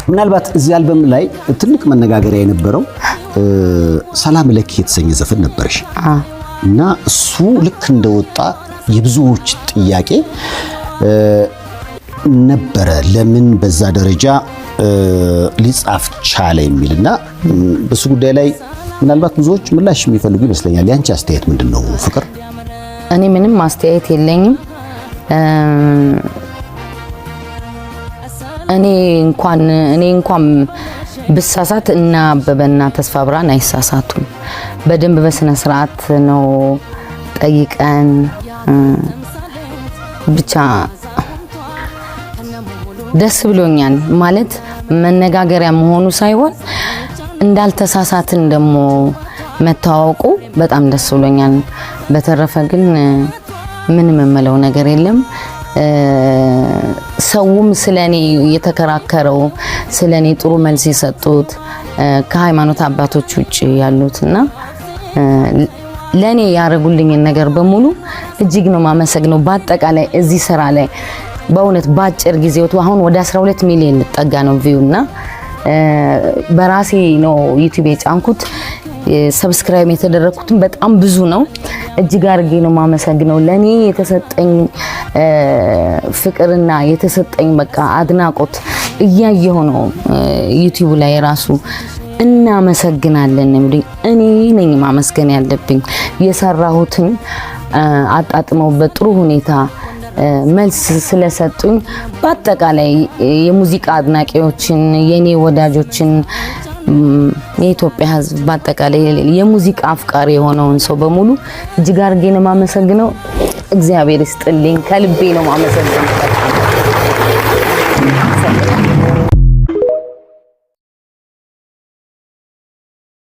ምናልባት እዚህ አልበም ላይ ትልቅ መነጋገሪያ የነበረው ሰላም ለኪ የተሰኘ ዘፈን ነበርሽ እና እሱ ልክ እንደወጣ የብዙዎች ጥያቄ ነበረ ለምን በዛ ደረጃ ሊጻፍ ቻለ የሚልና በሱ ጉዳይ ላይ ምናልባት ብዙዎች ምላሽ የሚፈልጉ ይመስለኛል። ያንቺ አስተያየት ምንድነው ፍቅር? እኔ ምንም አስተያየት የለኝም። እኔ እንኳን ብሳሳት እና አበበና ተስፋ ብርሃን አይሳሳቱም። በደንብ በስነ ስርዓት ነው ጠይቀን ብቻ ደስ ብሎኛል። ማለት መነጋገሪያ መሆኑ ሳይሆን እንዳልተሳሳትን ደሞ መታወቁ በጣም ደስ ብሎኛል። በተረፈ ግን ምንም የምለው ነገር የለም። ሰውም ስለኔ የተከራከረው ስለኔ ጥሩ መልስ የሰጡት ከሃይማኖት አባቶች ውጪ ያሉትና ለኔ ያረጉልኝ ነገር በሙሉ እጅግ ነው ማመሰግነው። በአጠቃላይ እዚህ ስራ ላይ በእውነት ባጭር ጊዜው አሁን ወደ 12 ሚሊዮን ተጠጋ ነው ቪውና በራሴ ነው ዩቲዩብ የጫንኩት። ሰብስክራይብ የተደረኩትን በጣም ብዙ ነው። እጅግ አርጌ ነው ማመሰግነው። ለኔ የተሰጠኝ ፍቅርና የተሰጠኝ በቃ አድናቆት እያየሁ ነው ዩቲዩብ ላይ ራሱ እናመሰግናለን ነው። እኔ ነኝ ማመስገን ያለብኝ። የሰራሁትን አጣጥመው በጥሩ ሁኔታ መልስ ስለሰጡኝ በአጠቃላይ የሙዚቃ አድናቂዎችን የኔ ወዳጆችን የኢትዮጵያ ሕዝብ በአጠቃላይ የሙዚቃ አፍቃሪ የሆነውን ሰው በሙሉ እጅግ አርጌ ነው ማመሰግነው። እግዚአብሔር ይስጥልኝ። ከልቤ ነው ማመሰግነው።